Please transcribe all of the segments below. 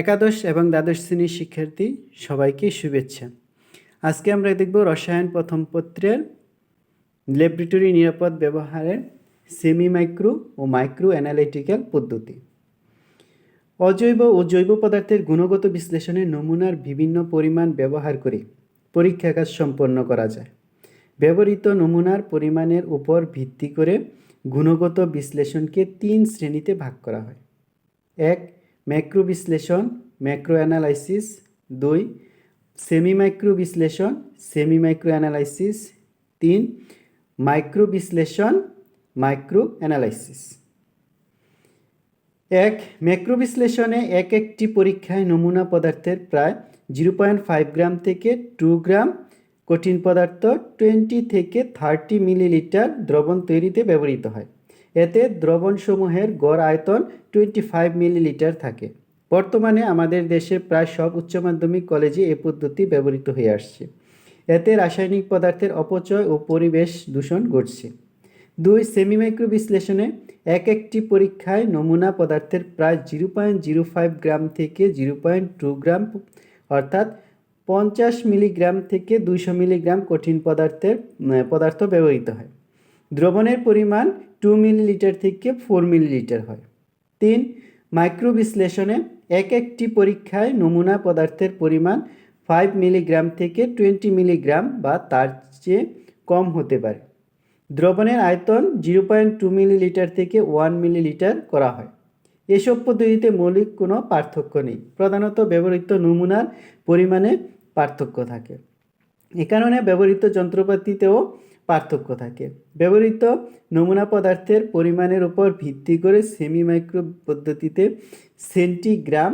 একাদশ এবং দ্বাদশ শ্রেণীর শিক্ষার্থী সবাইকে শুভেচ্ছা। আজকে আমরা দেখব রসায়ন প্রথম পত্রের ল্যাবরেটরি নিরাপদ ব্যবহারের সেমি মাইক্রো ও মাইক্রো অ্যানালিটিক্যাল পদ্ধতি। অজৈব ও জৈব পদার্থের গুণগত বিশ্লেষণে নমুনার বিভিন্ন পরিমাণ ব্যবহার করে পরীক্ষা কাজ সম্পন্ন করা যায়। ব্যবহৃত নমুনার পরিমাণের উপর ভিত্তি করে গুণগত বিশ্লেষণকে 3 শ্রেণীতে ভাগ করা হয়। 1. ম্যাক্রো বিশ্লেষণ ম্যাক্রো অ্যানালাইসিস। 2. সেমি মাইক্রো বিশ্লেষণ সেমি মাইক্রো অ্যানালাইসিস। 3. মাইক্রো বিশ্লেষণ মাইক্রো অ্যানালাইসিস। 1. ম্যাক্রো বিশ্লেষণে একটি পরীক্ষায় নমুনা পদার্থের প্রায় 0.5 গ্রাম থেকে 2 গ্রাম কঠিন পদার্থ 20 থেকে 30 মিলিলিটার দ্রবণ তৈরিতে ব্যবহৃত হয়। এতে দ্রবণসমূহের গড় আয়তন 25 মিলিলিটার থাকে। বর্তমানে আমাদের দেশের প্রায় সব উচ্চ মাধ্যমিক কলেজে এই পদ্ধতি ব্যবহৃত হয়ে আসছে। এতে রাসায়নিক পদার্থের অপচয় ও পরিবেশ দূষণ ঘটছে। 2. সেমি মাইক্রো বিশ্লেষণে একটি পরীক্ষায় নমুনা পদার্থের প্রায় 0.05 গ্রাম থেকে 0.2 গ্রাম অর্থাৎ 50 মিলিগ্রাম থেকে 200 মিলিগ্রাম কঠিন পদার্থ ব্যবহৃত হয়। দ্রবণের পরিমাণ 2 মিলিলিটার থেকে 4 মিলিলিটার হয়। 3. মাইক্রো বিশ্লেষণে একটি পরীক্ষায় নমুনা পদার্থের পরিমাণ 5 মিলিগ্রাম থেকে 20 মিলিগ্রাম বা তার চেয়ে কম হতে পারে। দ্রবণের আয়তন 0.2 মিলিলিটার থেকে 1 মিলিলিটার করা হয়। এসব পদ্ধতিতে মৌলিক কোনো পার্থক্য নেই, প্রধানত ব্যবহৃত নমুনার পরিমাণে পার্থক্য থাকে। এ কারণে ব্যবহৃত যন্ত্রপাতিতেও পার্থক্য থাকে। ব্যবহৃত নমুনা পদার্থের পরিমাণের উপর ভিত্তি করে সেমি মাইক্রো পদ্ধতিতে সেন্টিগ্রাম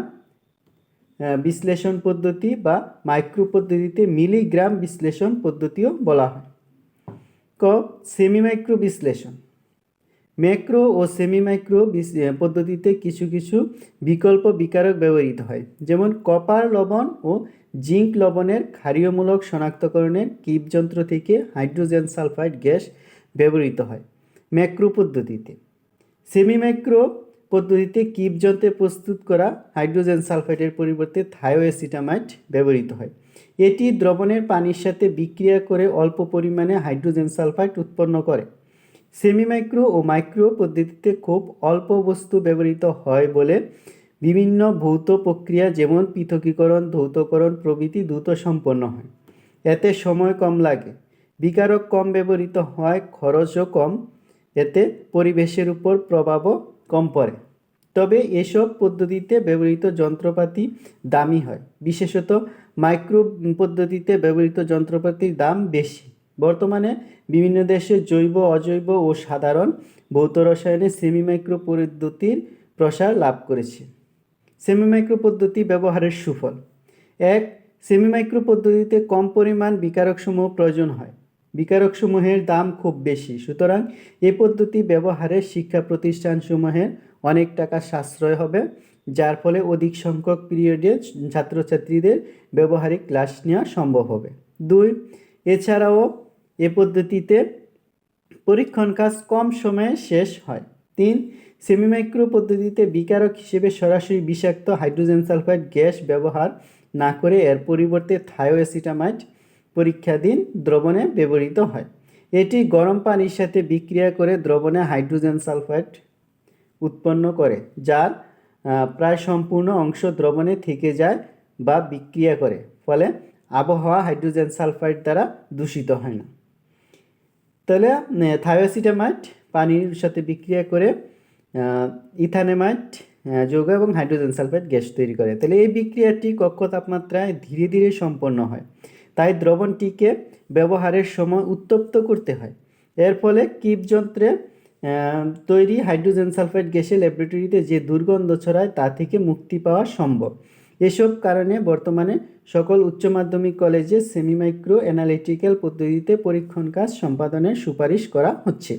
বিশ্লেষণ পদ্ধতি বা মাইক্রো পদ্ধতিতে মিলিগ্রাম বিশ্লেষণ পদ্ধতিও বলা হয়। সেমি মাইক্রো বিশ্লেষণ। ম্যাক্রো ও সেমি মাইক্রো পদ্ধতিতে কিছু কিছু বিকল্প বিকারক ব্যবহৃত হয়, যেমন কপার লবণ ও জিঙ্ক লবণের ক্ষারীয়মূলক শনাক্তকরণের কিপ যন্ত্র থেকে হাইড্রোজেন সালফাইড গ্যাস ব্যবহৃত হয়। ম্যাক্রো পদ্ধতিতে সেমি মাইক্রো পদ্ধতিতে কিপ যন্ত্রে প্রস্তুত করা হাইড্রোজেন সালফাইডের পরিবর্তে থায়োএসিটামাইড ব্যবহৃত হয়। এটি দ্রবণের পানির সাথে বিক্রিয়া করে অল্প পরিমাণে হাইড্রোজেন সালফাইড উৎপন্ন করে। সেমি মাইক্রো ও মাইক্রো পদ্ধতিতে খুব অল্প বস্তু ব্যবহৃত হয় বলে বিভিন্ন ভৌত প্রক্রিয়া যেমন পৃথকীকরণ, ধৌতকরণ প্রভৃতি দ্রুত সম্পন্ন হয়। এতে সময় কম লাগে, বিকারক কম ব্যবহৃত হয়, খরচও কম, এতে পরিবেশের উপর প্রভাবও কম পড়ে। তবে এসব পদ্ধতিতে ব্যবহৃত যন্ত্রপাতি দামি হয়, বিশেষত মাইক্রো পদ্ধতিতে ব্যবহৃত যন্ত্রপাতির দাম বেশি। বর্তমানে বিভিন্ন দেশে জৈব, অজৈব ও সাধারণ ভৌত রসায়নে সেমি মাইক্রো পদ্ধতির প্রসার লাভ করেছে। সেমি মাইক্রো পদ্ধতি ব্যবহারের সুফল। 1. সেমি মাইক্রো পদ্ধতিতে কম পরিমাণ বিকারকসমূহ প্রয়োজন হয়। বিকারকসমূহের দাম খুব বেশি, সুতরাং এ পদ্ধতি ব্যবহারে শিক্ষা প্রতিষ্ঠানসমূহের অনেক টাকা সাশ্রয় হবে, যার ফলে অধিক সংখ্যক পিরিয়ডে ছাত্রছাত্রীদের ব্যবহারিক ক্লাস নেওয়া সম্ভব হবে। 2. এছাড়াও এ পদ্ধতিতে পরীক্ষণ কাজ কম সময়ে শেষ হয়। 3. সেমি মাইক্রো পদ্ধতিতে বিকারক হিসেবে সরাসরি বিষাক্ত হাইড্রোজেন সালফাইড গ্যাস ব্যবহার না করে এর পরিবর্তে থায়োএসিটামাইড পরীক্ষাধীন দ্রবণে ব্যবহৃত হয়। এটি গরম পানির সাথে বিক্রিয়া করে দ্রবণে হাইড্রোজেন সালফাইড উৎপন্ন করে, যার প্রায় সম্পূর্ণ অংশ দ্রবণে থেকে যায় বা বিক্রিয়া করে, ফলে আবহাওয়া হাইড্রোজেন সালফাইড দ্বারা দূষিত হয় না। তাহলে থায়োএসিটামাইড পানির সাথে বিক্রিয়া করে ইথানেমাইড যৌগ এবং হাইড্রোজেন সালফাইড গ্যাস তৈরি করে। তাহলে এই বিক্রিয়াটি কক্ষ তাপমাত্রায় ধীরে ধীরে সম্পন্ন হয়, তাই দ্রবণটিকে ব্যবহারের সময় উত্তপ্ত করতে হয়। এর ফলে কিপ যন্ত্রে তৈরি হাইড্রোজেন সালফাইড গ্যাসের ল্যাবরেটরিতে যে দুর্গন্ধ ছড়ায় তা থেকে মুক্তি পাওয়া সম্ভব। এসব কারণে বর্তমানে সকল উচ্চ মাধ্যমিক কলেজে সেমি মাইক্রো অ্যানালিটিক্যাল পদ্ধতিতে পরীক্ষণ কাজ সম্পাদনের সুপারিশ করা হচ্ছে।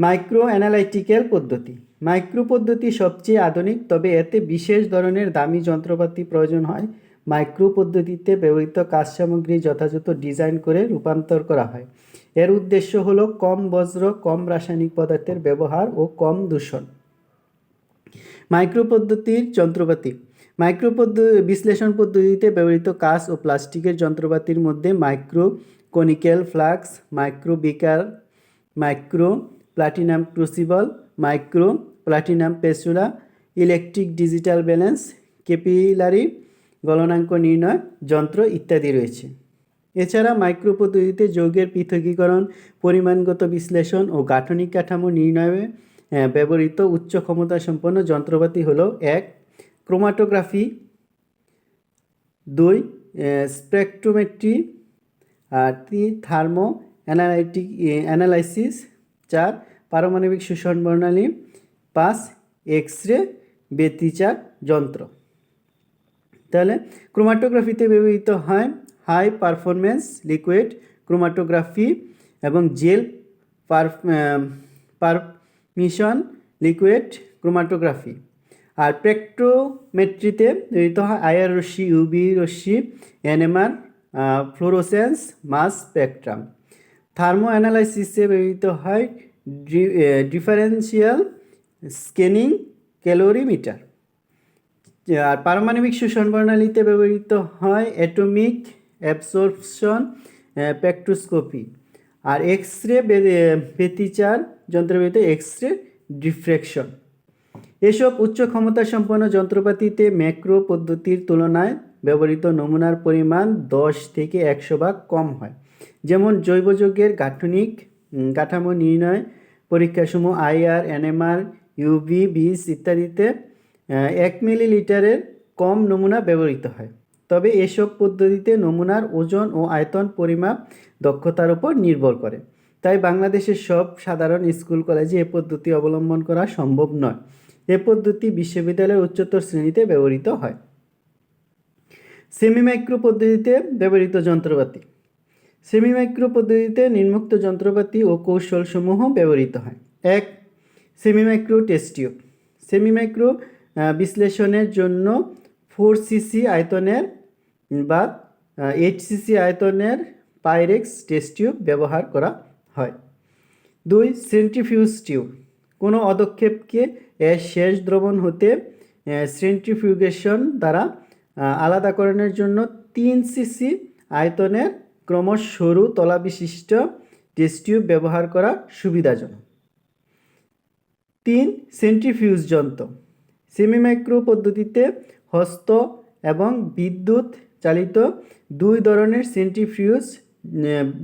মাইক্রো অ্যানালিটিক্যাল পদ্ধতি। মাইক্রো পদ্ধতি সবচেয়ে আধুনিক, তবে এতে বিশেষ ধরনের দামি যন্ত্রপাতি প্রয়োজন হয়। মাইক্রো পদ্ধতিতে ব্যবহৃত কাজ সামগ্রী যথাযথ ডিজাইন করে রূপান্তর করা হয়। এর উদ্দেশ্য হলো কম বজ্র, কম রাসায়নিক পদার্থের ব্যবহার ও কম দূষণ। মাইক্রো পদ্ধতির যন্ত্রপাতি। বিশ্লেষণ পদ্ধতিতে ব্যবহৃত কাঁচ ও প্লাস্টিকের যন্ত্রপাতির মধ্যে micro conical flask, micro beaker, micro platinum crucible, micro platinum পেসুলা, ইলেকট্রিক ডিজিটাল ব্যালেন্স, ক্যাপিলারি গলনাঙ্ক নির্ণয় যন্ত্র ইত্যাদি রয়েছে। এছাড়া মাইক্রো পদ্ধতিতে যৌগের পৃথকীকরণ, পরিমাণগত বিশ্লেষণ ও গাঠনিক কাঠামো নির্ণয়ে ব্যবহৃত উচ্চ ক্ষমতা সম্পন্ন যন্ত্রপাতি হলো 1. ক্রোমাটোগ্রাফি, 2. স্পেকট্রোমেট্রি, আর 3. Thermo analysis, 4. পারমাণবিক শোষণ প্রণালী, 5. এক্স রে ব্যতিচার যন্ত্র। তাহলে ক্রোমাটোগ্রাফিতে ব্যবহৃত হয় হাই পারফরমেন্স লিকুইড ক্রোমাটোগ্রাফি এবং জেল পারমিশন লিকুইড ক্রোমাটোগ্রাফি। আর স্পেকট্রোমেট্রিতে ব্যবহৃত হয় আইআর রশ্মি, ইউভি রশ্মি, এনএমআর, ফ্লোরোসেন্স, মাস স্পেকট্রাম। থার্মো অ্যানালাইসিসে ব্যবহৃত হয় ডিফারেন্সিয়াল স্ক্যানিং ক্যালোরিমিটার। আর পারমাণবিক শোষণ প্রণালীতে ব্যবহৃত হয় অ্যাটমিক অ্যাবসর্পশন স্পেকট্রোস্কোপি। আর এক্স রে ব্যতিচার যন্ত্রে ব্যবহৃত এক্স রে ডিফ্রেকশন। এসব উচ্চ ক্ষমতা সম্পন্ন যন্ত্রপাতিতে ম্যাক্রো পদ্ধতির তুলনায় ব্যবহৃত নমুনার পরিমাণ 10 থেকে 100 ভাগ কম হয়। যেমন জৈব যৌগের গাঠনিক কাঠামো নির্ণয় পরীক্ষাসমূহ আইআর, এনএমআর, ইউভি, বিস ইত্যাদিতে 1 মিলিলিটারের কম নমুনা ব্যবহৃত হয়। তবে এসব পদ্ধতিতে নমুনার ওজন ও আয়তন পরিমাপ দক্ষতার উপর নির্ভর করে। তাই বাংলাদেশের সব সাধারণ স্কুল কলেজে এ পদ্ধতি অবলম্বন করা সম্ভব নয়। এ পদ্ধতি বিশ্ববিদ্যালয়ের উচ্চতর শ্রেণীতে ব্যবহৃত হয়। সেমি মাইক্রো পদ্ধতিতে ব্যবহৃত যন্ত্রপাতি। সেমি মাইক্রো পদ্ধতিতে নিম্নোক্ত যন্ত্রপাতি ও কৌশলসমূহ ব্যবহৃত হয়। 1. Semi micro test tube. Semi micro বিশ্লেষণের জন্য 4 সিসি আয়তনের বা 8 সিসি আয়তনের পাইরেক্স টেস্ট টিউব ব্যবহার করা হয়। 2. Centrifuge tube. কোনো অদক্ষেপকে এর শেষ দ্রবণ হতে সেন্ট্রিফিউগেশন দ্বারা আলাদাকরণের জন্য 3 সিসি আয়তনের ক্রমশ সরু তলা বিশিষ্ট টেস্ট টিউব ব্যবহার করা সুবিধাজনক। 3. সেন্ট্রিফিউজ যন্ত্র। সেমি মাইক্রো পদ্ধতিতে হস্ত এবং বিদ্যুৎ চালিত 2 ধরনের সেন্ট্রিফিউজ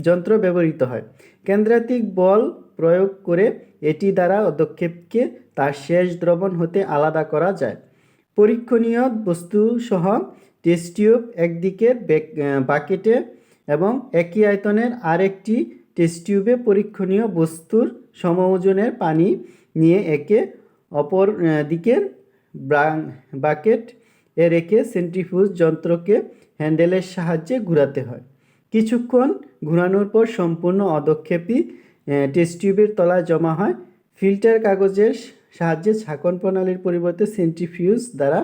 যন্ত্র ব্যবহৃত হয়। কেন্দ্রাতিক বল প্রয়োগ করে এটি দ্বারা অদক্ষেপকে তার শেষ দ্রবণ হতে আলাদা করা যায়। পরীক্ষণীয় বস্তুসহ টেস্ট টিউব একদিকের বাকেটে এবং একই আয়তনের আরেকটি টেস্ট টিউবে পরীক্ষণীয় বস্তুর সমওজনের পানি নিয়ে একে অপর দিকের বাকেট এ রেখে সেন্ট্রিফিউজ যন্ত্রকে হ্যান্ডেলের সাহায্যে ঘোরাতে হয়। কিছুক্ষণ ঘোরানোর পর সম্পূর্ণ অদক্ষেপই টেস্ট টিউবের তলায় জমা হয়। ফিল্টার কাগজের সাহায্যে ছাঁকন প্রণালীর পরিবর্তে সেন্ট্রিফিউজ দ্বারা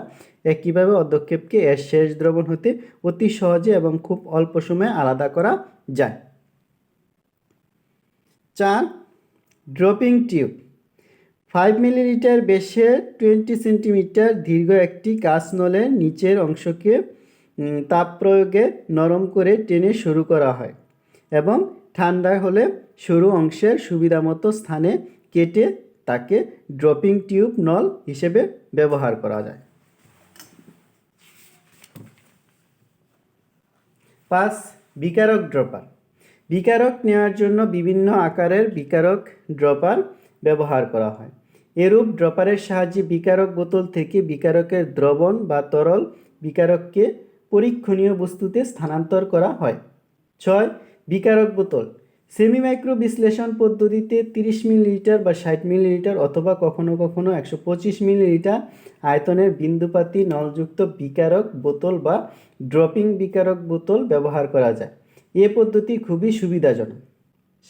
একইভাবে অদক্ষেপকে এর শেষ দ্রবণ হতে অতি সহজে এবং খুব অল্প সময়ে আলাদা করা যায়। 4. Dropping tube. 5 মিলিলিটার ব্যাসের 20 সেন্টিমিটার দীর্ঘ একটি কাঁচ নলের নিচের অংশকে তাপ প্রয়োগে নরম করে টেনে শুরু করা হয় এবং ঠান্ডা হলে সরু অংশের সুবিধামতো স্থানে কেটে তাকে ড্রপিং টিউব নল হিসেবে ব্যবহার করা যায়। 5. বিকারক ড্রপার। বিকারক নেওয়ার জন্য বিভিন্ন আকারের বিকারক ড্রপার ব্যবহার করা হয়। এরূপ ড্রপারের সাহায্যে বিকারক বোতল থেকে বিকারকের দ্রবণ বা তরল বিকারককে পরীক্ষণীয় বস্তুতে স্থানান্তর করা হয়। 6. বিকারক বোতল। সেমি মাইক্রো বিশ্লেষণ পদ্ধতিতে 30 মিলিলিটার বা 60 মিলিলিটার অথবা কখনো কখনো 125 মিলিলিটার আয়তনের বিন্দুপাতি নলযুক্ত বিকারক বোতল বা ড্রপিং বিকারক বোতল ব্যবহার করা যায়। এ পদ্ধতি খুবই সুবিধাজনক।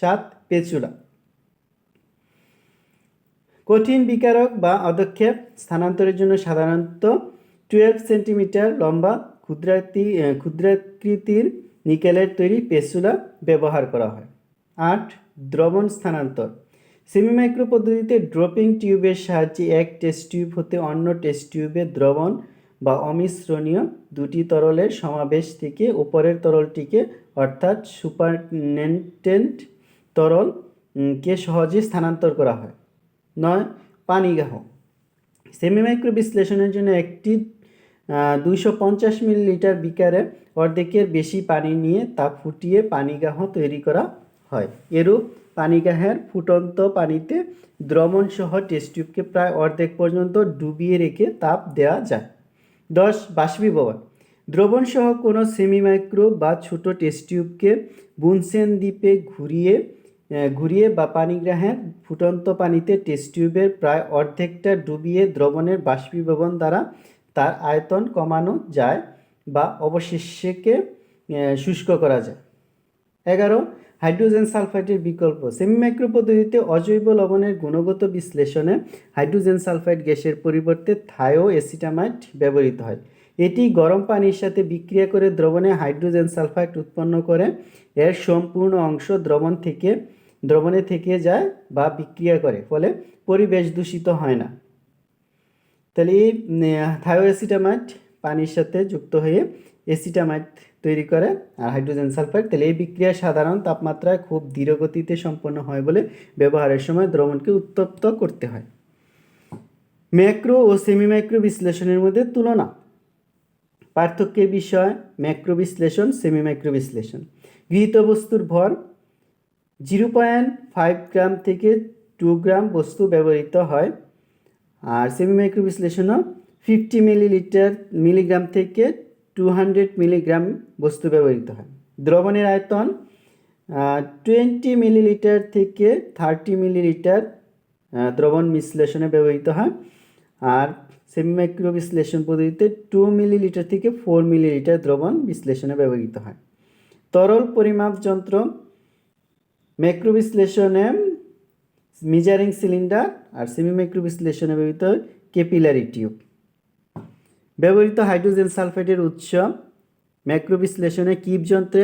7. পেচুলা। কঠিন বিকারক বা অদক্ষেপ স্থানান্তরের জন্য সাধারণত 12 সেন্টিমিটার লম্বা ক্ষুদ্রাকৃতির নিকেলের তৈরি পেচুলা ব্যবহার করা হয়। 8. দ্রবণ স্থানান্তর। সেমি মাইক্রো পদ্ধতিতে ড্রপিং টিউবের সাহায্যে এক টেস্ট টিউব হতে অন্য টেস্ট টিউবে দ্রবণ বা অমিশ্রণীয় দুটি তরলের সমাবেশ থেকে উপরের তরলটিকে অর্থাৎ সুপারনেটেন্ট তরল কে সহজে স্থানান্তর করা হয়। 9. পানিগাহ। সেমি মাইক্রো বিশ্লেষণের জন্য একটি 250 মিলিলিটার বিকারে অর্ধেকের বেশি পানি নিয়ে তা ফুটিয়ে পানিগাহ তৈরি করা হয়। এরূপ পানিগাহের ফুটন্ত পানিতে দ্রবণ সহ টেস্ট টিউবকে প্রায় অর্ধেক পর্যন্ত ডুবিয়ে রেখে তাপ দেওয়া যায়। 10. বাষ্পীভবন। দ্রবণ সহ কোনো সেমি মাইক্রো বা ছোট টেস্ট টিউবকে বুনসেন দ্বীপে ঘুরিয়ে বা পানিগ্রাহের ফুটন্ত পানিতে টেস্ট টিউবের প্রায় অর্ধেকটা ডুবিয়ে দ্রবণের বাষ্পীভবন দ্বারা তার আয়তন কমানো যায় বা অবশেষকে শুষ্ক করা যায়। 11. হাইড্রোজেন সালফাইডের বিকল্প। সেমি মাইক্রো পদ্ধতিতে অজৈব লবণের গুণগত বিশ্লেষণে হাইড্রোজেন সালফাইড গ্যাসের পরিবর্তে থায়োএসিটামাইড ব্যবহৃত হয়। এটি গরম পানির সাথে বিক্রিয়া করে দ্রবণে হাইড্রোজেন সালফাইড উৎপন্ন করে এর সম্পূর্ণ অংশ দ্রবণে থেকে যায় বা বিক্রিয়া করে, ফলে পরিবেশ দূষিত হয় না। তাহলে এই থায়োএসিটামাইড পানির সাথে যুক্ত হয়ে এসিটামাইড তৈরি করে আর হাইড্রোজেন সালফাইড। তাহলে এই বিক্রিয়া সাধারণ তাপমাত্রায় খুব ধীর গতিতে সম্পন্ন হয় বলে ব্যবহারের সময় দ্রবণকে উত্তপ্ত করতে হয়। ম্যাক্রো ও সেমি মাইক্রো বিশ্লেষণের মধ্যে তুলনা। পার্থক্যের বিষয় ম্যাক্রো বিশ্লেষণ, সেমি মাইক্রো বিশ্লেষণ। গৃহীত বস্তুর ভর 0.5 গ্রাম থেকে 2 গ্রাম বস্তু ব্যবহৃত হয়। আর সেমি মাইক্রো বিশ্লেষণও 50 মিলিগ্রাম থেকে 200 মিলিগ্রাম বস্তু ব্যবহৃত হয়। দ্রবণের আয়তন 20 মিলিলিটার থেকে 30 মিলিলিটার দ্রবণ বিশ্লেষণে ব্যবহৃত হয়। আর সেমি মাইক্রো বিশ্লেষণ পদ্ধতিতে 2 মিলিলিটার থেকে 4 মিলিলিটার দ্রবণ বিশ্লেষণে ব্যবহৃত হয়। তরল পরিমাপ যন্ত্র। ম্যাক্রো বিশ্লেষণে মেজারিং সিলিন্ডার আর সেমি মাইক্রো বিশ্লেষণে ব্যবহৃত ক্যাপিলারি টিউব। ব্যবহৃত হাইড্রোজেন সালফাইডের উৎস। ম্যাক্রো বিশ্লেষণে কিপ যন্ত্রে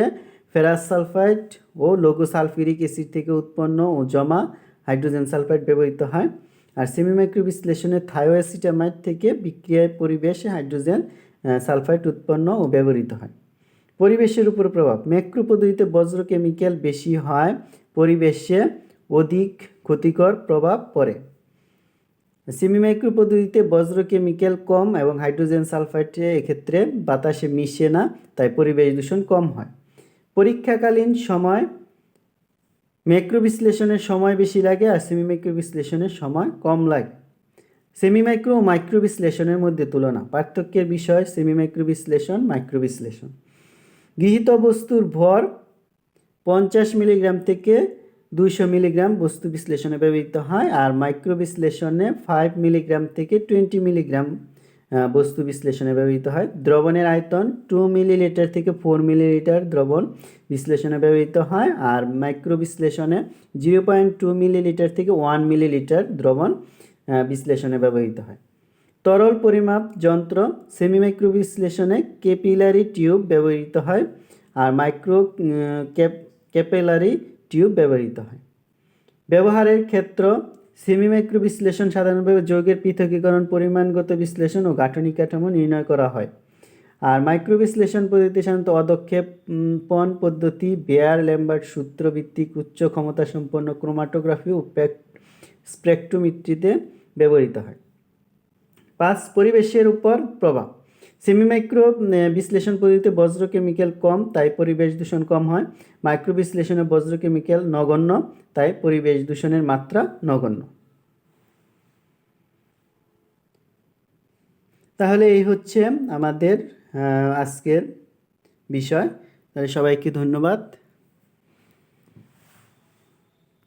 ফেরাস সালফাইড ও লঘু সালফিউরিক অ্যাসিড থেকে উৎপন্ন ও জমা হাইড্রোজেন সালফাইড ব্যবহৃত হয়। আর সেমি মাইক্রো বিশ্লেষণে থায়োএসিটামাইড থেকে বিক্রিয়ায় পরিবেশে হাইড্রোজেন সালফাইড উৎপন্ন ও ব্যবহৃত হয়। পরিবেশের উপর প্রভাব। ম্যাক্রো পদ্ধতিতে বজ্র কেমিক্যাল বেশি হয়, পরিবেশে অধিক ক্ষতিকর প্রভাব পড়ে। সেমি মাইক্রো পদ্ধতিতে বজ্র কেমিক্যাল কম এবং হাইড্রোজেন সালফাইড এক্ষেত্রে বাতাসে মিশে না, তাই পরিবেশ দূষণ কম হয়। পরীক্ষাকালীন সময় ম্যাক্রো বিশ্লেষণের সময় বেশি লাগে আর সেমি মাইক্রো বিশ্লেষণের সময় কম লাগে। সেমি মাইক্রো ও মাইক্রো বিশ্লেষণের মধ্যে তুলনা। পার্থক্যের বিষয় সেমি মাইক্রো বিশ্লেষণ, মাইক্রো বিশ্লেষণ। গৃহীত বস্তুর ভর 50 মিলিগ্রাম থেকে 200 মিলিগ্রাম বস্তু বিশ্লেষণে ব্যবহৃত হয়। আর মাইক্রো বিশ্লেষণে 5 মিলিগ্রাম থেকে 20 মিলিগ্রাম বস্তু বিশ্লেষণে ব্যবহৃত হয়। দ্রবণের আয়তন 2 মিলিলিটার থেকে 4 মিলিলিটার দ্রবণ বিশ্লেষণে ব্যবহৃত হয়। আর মাইক্রো বিশ্লেষণে 0.2 মিলিলিটার থেকে 1 মিলিলিটার দ্রবণ বিশ্লেষণে ব্যবহৃত হয়। তরল পরিমাপ যন্ত্র। সেমি মাইক্রো বিশ্লেষণে ক্যাপিলারি টিউব ব্যবহৃত হয় আর মাইক্রো ক্যাপিলারি টিউব ব্যবহৃত হয়। ব্যবহারের ক্ষেত্র। সেমি মাইক্রো বিশ্লেষণ সাধারণভাবে যৌগের পৃথকীকরণ, পরিমাণগত বিশ্লেষণ ও গাঠনিক কাঠামো নির্ণয় করা হয়। আর মাইক্রো বিশ্লেষণ পদ্ধতি সাধারণত অধক্ষেপণ পদ্ধতি, বেয়ার ল্যাম্বার্ট সূত্র ভিত্তিক উচ্চ ক্ষমতা সম্পন্ন ক্রোমাটোগ্রাফি ও স্পেকট্রোমেট্রিতে ব্যবহৃত হয়। 5. পরিবেশের উপর প্রভাব। সেমি মাইক্রো বিশ্লেষণ পদ্ধতিতে বজ্র কেমিক্যাল কম, তাই পরিবেশ দূষণ কম হয়। মাইক্রো বিশ্লেষণে বজ্র কেমিক্যাল নগণ্য, তাই পরিবেশ দূষণের মাত্রা নগণ্য। তাহলে এই হচ্ছে আমাদের আজকের বিষয়। তাহলে সবাইকে ধন্যবাদ।